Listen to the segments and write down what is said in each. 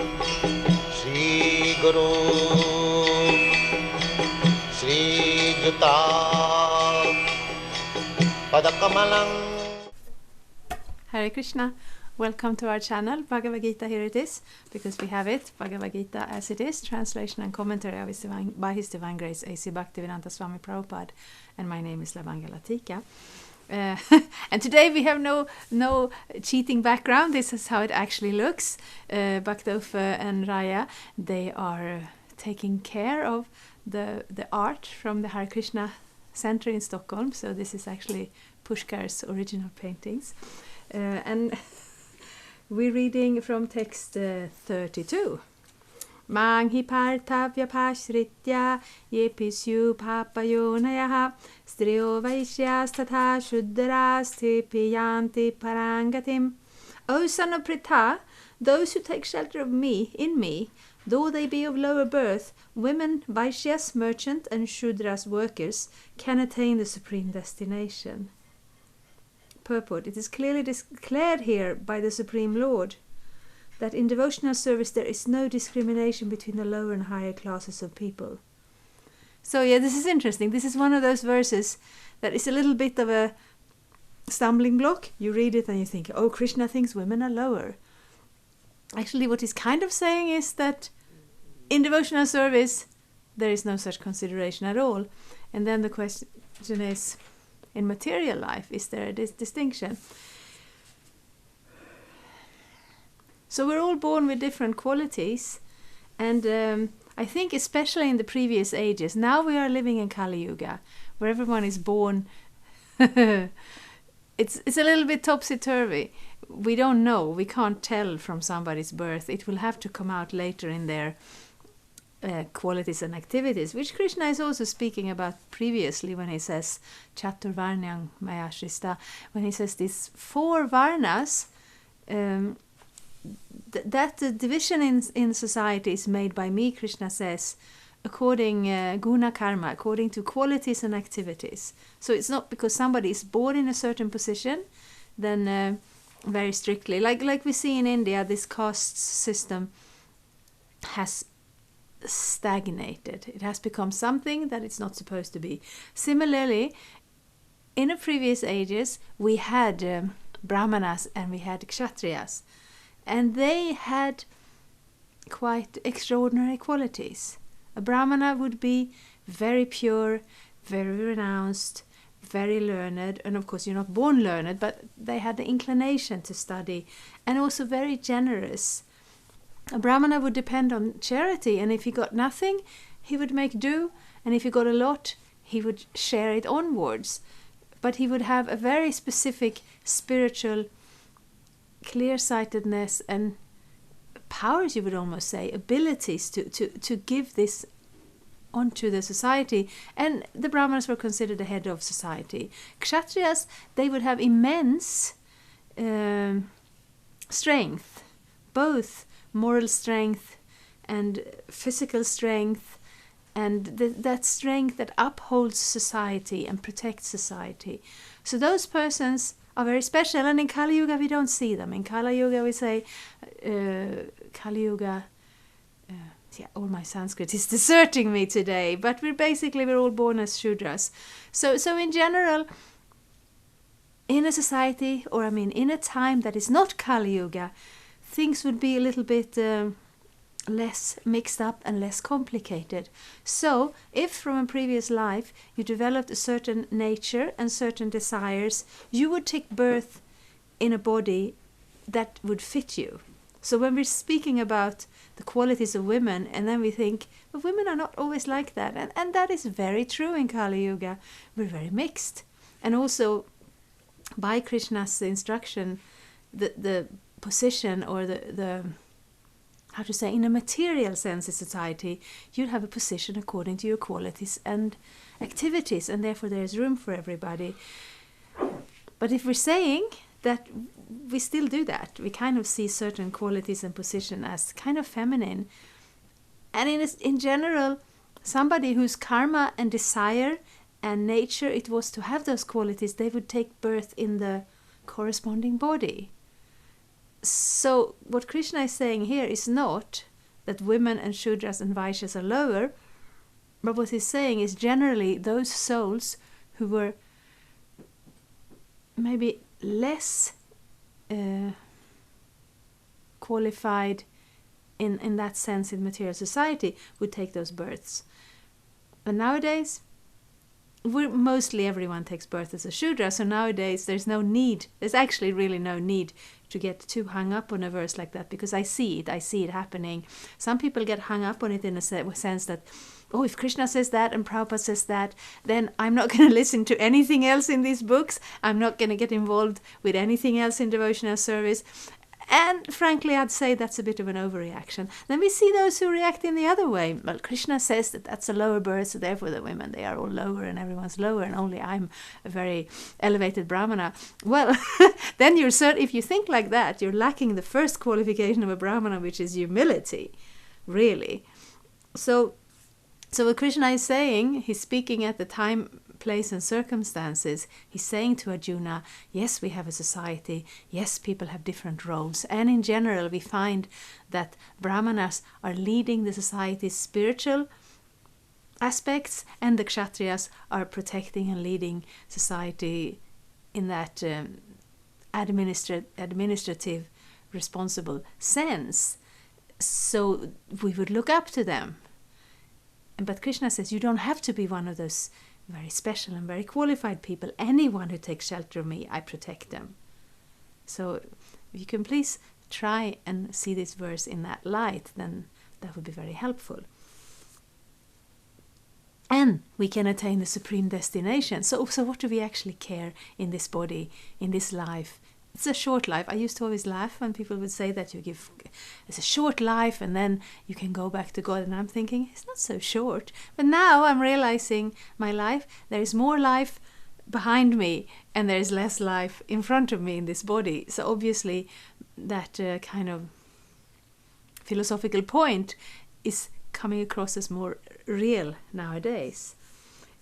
Shri Guru Shri Juta Padakamalang. Hare Krishna, welcome to our channel, Bhagavad-gita, here it is, because we have it, Bhagavad-gita as it is, translation and commentary of by His Divine Grace, A.C. Bhaktivedanta Swami Prabhupada, and my name is Latika. And today we have no cheating background. This is how it actually looks. Bhaktof and Raya, they are taking care of the art from the Hare Krishna Center in Stockholm. So this is actually Pushkar's original paintings. And we're reading from text 32. Manghi partavya pashritya yepisyu papayonayaha striyo vaishyas tatha shuddharasti piyanti parangatim. O son of Pritha, those who take shelter of me, in me, though they be of lower birth, women, Vaishyas, merchant, and Shudras, workers, can attain the supreme destination. Purport. It is clearly declared here by the Supreme Lord that in devotional service there is no discrimination between the lower and higher classes of people. So yeah, this is interesting. This is one of those verses that is a little bit of a stumbling block. You read it and you think, oh, Krishna thinks women are lower. Actually, what he's kind of saying is that in devotional service there is no such consideration at all. And then the question is, in material life, is there a distinction? So we're all born with different qualities, and I think especially in the previous ages, now we are living in Kali Yuga, where everyone is born. It's a little bit topsy-turvy. We don't know, we can't tell from somebody's birth. It will have to come out later in their qualities and activities, which Krishna is also speaking about previously when he says Chaturvarnyang Maya Shrista, when he says these 4 varnas, that the division in society is made by me, Krishna says, according guna karma, according to qualities and activities. So it's not because somebody is born in a certain position, then very strictly, like we see in India, this caste system has stagnated. It has become something that it's not supposed to be. Similarly, in the previous ages, we had Brahmanas and we had Kshatriyas. And they had quite extraordinary qualities. A Brahmana would be very pure, very renounced, very learned. And of course, you're not born learned, but they had the inclination to study. And also very generous. A Brahmana would depend on charity. And if he got nothing, he would make do. And if he got a lot, he would share it onwards. But he would have a very specific spiritual clear-sightedness and powers, you would almost say, abilities to give this onto the society. And the Brahmanas were considered the head of society. Kshatriyas, they would have immense strength, both moral strength and physical strength, and that strength that upholds society and protects society. So those persons are very special, and in Kali Yuga we don't see them. In Kali Yuga we say Kali Yuga. All my Sanskrit is deserting me today, but we're all born as Shudras. So in general, in a society, or in a time that is not Kali Yuga, things would be a little bit less mixed up and less complicated. So if from a previous life you developed a certain nature and certain desires, you would take birth in a body that would fit you. So when we're speaking about the qualities of women, and then we think, but women are not always like that, and that is very true in Kali Yuga. We're very mixed. And also by Krishna's instruction, the position, or the how to say, in a material sense in society, you'd have a position according to your qualities and activities, and therefore there's room for everybody. But if we're saying that we still do that, we kind of see certain qualities and position as kind of feminine, and in general, somebody whose karma and desire and nature it was to have those qualities, they would take birth in the corresponding body. So what Krishna is saying here is not that women and Shudras and Vaishyas are lower, but what he's saying is generally those souls who were maybe less qualified in that sense in material society would take those births. And nowadays, mostly everyone takes birth as a Shudra, so nowadays there's actually really no need to get too hung up on a verse like that, because I see it happening. Some people get hung up on it in a sense that, oh, if Krishna says that and Prabhupada says that, then I'm not going to listen to anything else in these books. I'm not going to get involved with anything else in devotional service. And frankly, I'd say that's a bit of an overreaction. Then we see those who react in the other way. Well, Krishna says that that's a lower birth, so therefore the women, they are all lower and everyone's lower, and only I'm a very elevated Brahmana. Well, then if you think like that, you're lacking the first qualification of a Brahmana, which is humility, really. So what Krishna is saying, he's speaking at the time, place and circumstances. He's saying to Arjuna, yes, we have a society, yes, people have different roles, and in general we find that Brahmanas are leading the society's spiritual aspects, and the Kshatriyas are protecting and leading society in that administrative responsible sense. So we would look up to them. But Krishna says you don't have to be one of those very special and very qualified people. Anyone who takes shelter of me, I protect them. So if you can please try and see this verse in that light, then that would be very helpful. And we can attain the supreme destination. So what do we actually care in this body, in this life? It's a short life. I used to always laugh when people would say that it's a short life and then you can go back to God. And I'm thinking, it's not so short. But now I'm realizing my life, there is more life behind me and there is less life in front of me in this body. So obviously that kind of philosophical point is coming across as more real nowadays.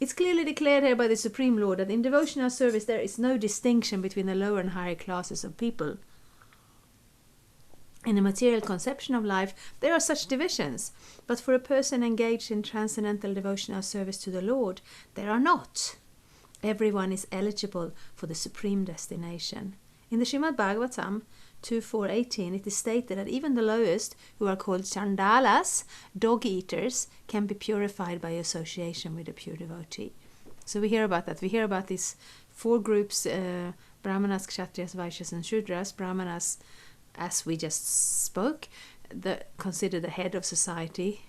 It's clearly declared here by the Supreme Lord that in devotional service there is no distinction between the lower and higher classes of people. In the material conception of life, there are such divisions, but for a person engaged in transcendental devotional service to the Lord, there are not. Everyone is eligible for the supreme destination. In the Srimad Bhagavatam 2.4.18, it is stated that even the lowest, who are called chandalas, dog-eaters, can be purified by association with a pure devotee. So we hear about that. We hear about these four groups, Brahmanas, Kshatriyas, Vaishyas and Shudras. Brahmanas, as we just spoke, consider the head of society,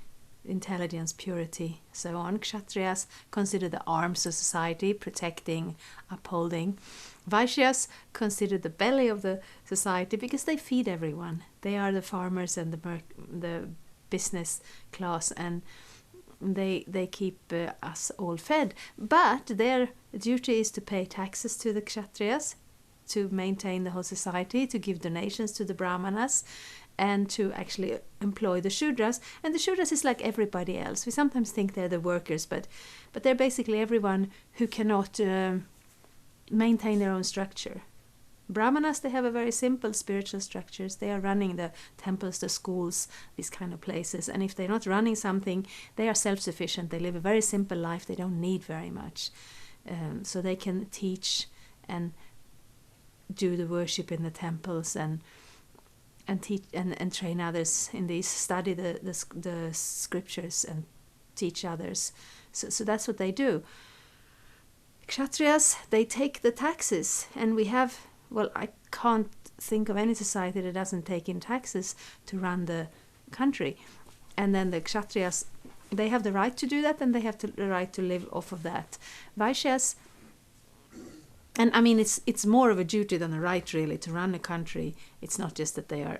intelligence, purity, so on. Kshatriyas consider the arms of society, protecting, upholding. Vaishyas consider the belly of the society because they feed everyone. They are the farmers and the business class, and they keep us all fed. But their duty is to pay taxes to the Kshatriyas, to maintain the whole society, to give donations to the Brahmanas, and to actually employ the Shudras. And the Shudras is like everybody else. We sometimes think they're the workers, but they're basically everyone who cannot maintain their own structure. Brahmanas, they have a very simple spiritual structures. They are running the temples, the schools, these kind of places. And if they're not running something, they are self-sufficient. They live a very simple life. They don't need very much. So they can teach and do the worship in the temples and teach and train others in these, study the scriptures and teach others. So that's what they do. Kshatriyas, they take the taxes, and we have, well, I can't think of any society that doesn't take in taxes to run the country. And then the Kshatriyas, they have the right to do that, and they have the right to live off of that. Vaishyas, and I mean, it's more of a duty than a right, really, to run a country. It's not just that they are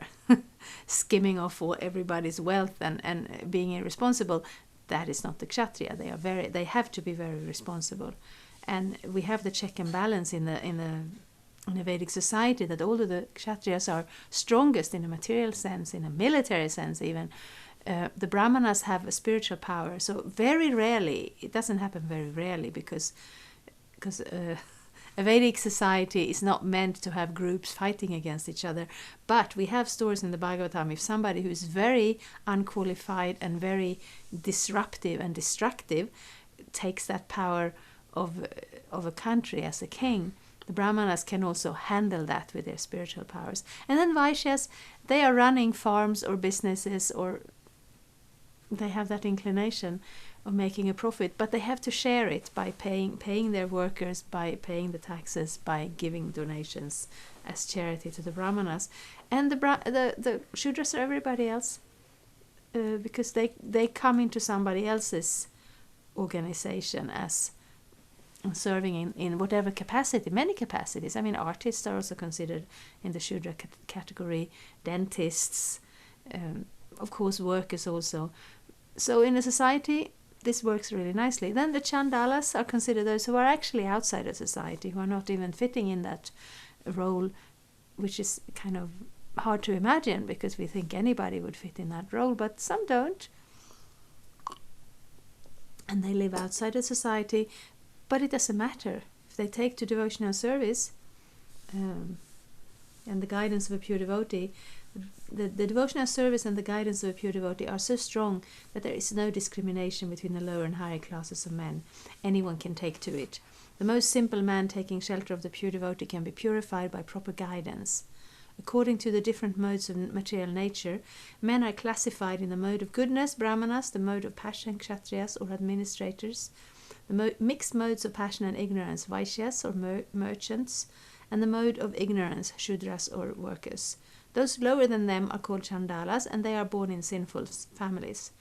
skimming off all everybody's wealth and being irresponsible. That is not the Kshatriya. They have to be very responsible. And we have the check and balance in the Vedic society, that although the Kshatriyas are strongest in a material sense, in a military sense even, the Brahmanas have a spiritual power. So very rarely, it doesn't happen very rarely, because a A Vedic society is not meant to have groups fighting against each other, but we have stories in the Bhagavatam if somebody who is very unqualified and very disruptive and destructive takes that power of a country as a king, the Brahmanas can also handle that with their spiritual powers. And then Vaishyas, they are running farms or businesses, or they have that inclination of making a profit, but they have to share it by paying their workers, by paying the taxes, by giving donations as charity to the Brahmanas. And the Shudras are everybody else, because they come into somebody else's organization as serving in whatever capacity, many capacities. I mean, artists are also considered in the Shudra category, dentists, of course workers also. So in a society, this works really nicely. Then the Chandalas are considered those who are actually outside of society, who are not even fitting in that role, which is kind of hard to imagine because we think anybody would fit in that role, but some don't. And they live outside of society, but it doesn't matter. If they take to devotional service and the guidance of a pure devotee, the devotional service and the guidance of a pure devotee are so strong that there is no discrimination between the lower and higher classes of men. Anyone can take to it. The most simple man taking shelter of the pure devotee can be purified by proper guidance. According to the different modes of material nature, men are classified in the mode of goodness, Brahmanas, the mode of passion, Kshatriyas or administrators, the mixed modes of passion and ignorance, Vaishyas or merchants, and the mode of ignorance, Shudras or workers. Those lower than them are called Chandalas, and they are born in sinful families.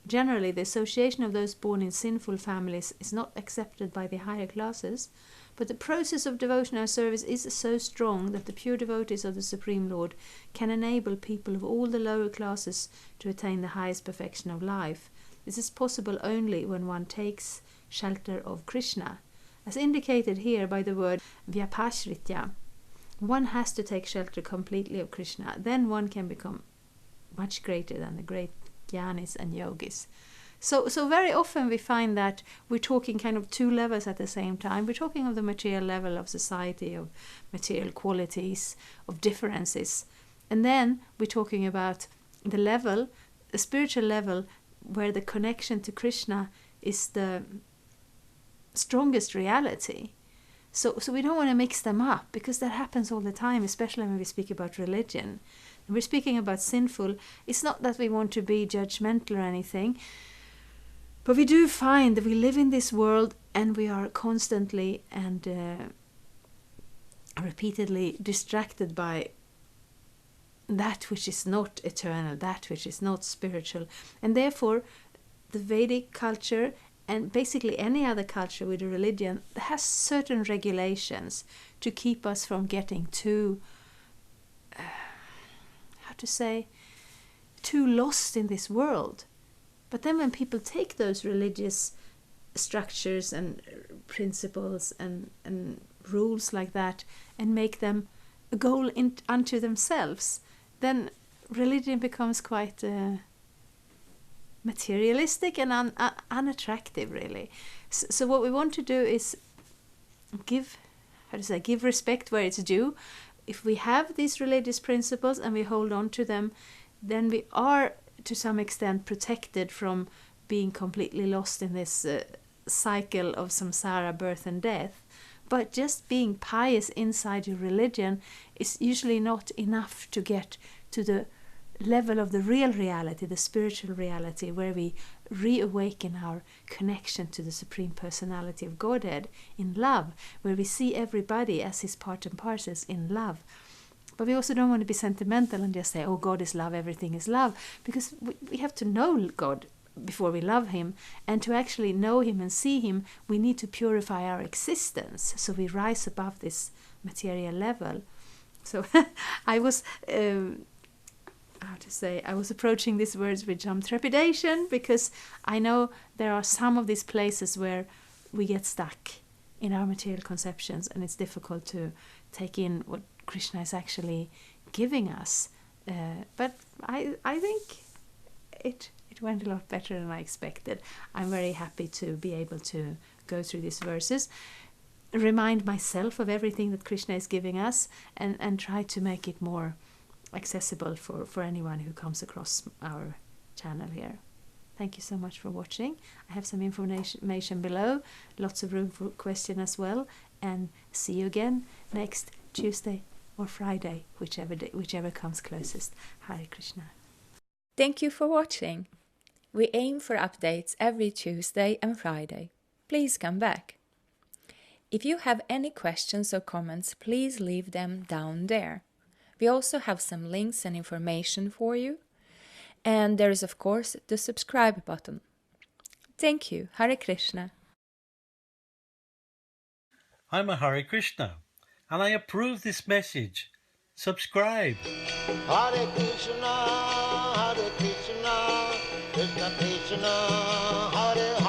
Generally, the association of those born in sinful families is not accepted by the higher classes, but the process of devotional service is so strong that the pure devotees of the Supreme Lord can enable people of all the lower classes to attain the highest perfection of life. This is possible only when one takes shelter of Krishna. As indicated here by the word vyapashritya, one has to take shelter completely of Krishna. Then one can become much greater than the great jnanis and yogis. So very often we find that we're talking kind of two levels at the same time. We're talking of the material level of society, of material qualities, of differences. And then we're talking about the level, the spiritual level, where the connection to Krishna is the strongest reality. So we don't want to mix them up, because that happens all the time, especially when we speak about religion. And we're speaking about sinful. It's not that we want to be judgmental or anything, but we do find that we live in this world and we are constantly and repeatedly distracted by that which is not eternal, that which is not spiritual. And therefore, the Vedic culture and basically any other culture with a religion has certain regulations to keep us from getting too, too lost in this world. But then when people take those religious structures and principles and rules like that and make them a goal unto themselves, then religion becomes quite materialistic and unattractive, really. So what we want to do is give respect where it's due. If we have these religious principles and we hold on to them, then we are to some extent protected from being completely lost in this cycle of samsara, birth and death. But just being pious inside your religion is usually not enough to get to the level of the real reality, the spiritual reality, where we reawaken our connection to the Supreme Personality of Godhead in love, where we see everybody as his part and parcels in love. But we also don't want to be sentimental and just say, oh, God is love, everything is love, because we have to know God before we love him, and to actually know him and see him, we need to purify our existence, so we rise above this material level. So I was approaching these words with some trepidation, because I know there are some of these places where we get stuck in our material conceptions, and it's difficult to take in what Krishna is actually giving us. But I think it went a lot better than I expected. I'm very happy to be able to go through these verses. remind myself of everything that Krishna is giving us, and try to make it more accessible for anyone who comes across our channel here. Thank you so much for watching. I have some information below, lots of room for question as well, and see you again next Tuesday or Friday, whichever comes closest. Hare Krishna. Thank you for watching. We aim for updates every Tuesday and Friday. Please come back. If you have any questions or comments, please leave them down there. We also have some links and information for you. And there is, of course, the subscribe button. Thank you. Hare Krishna. I'm a Hare Krishna, and I approve this message. Subscribe. Hare Krishna, Krishna Krishna, Hare Hare.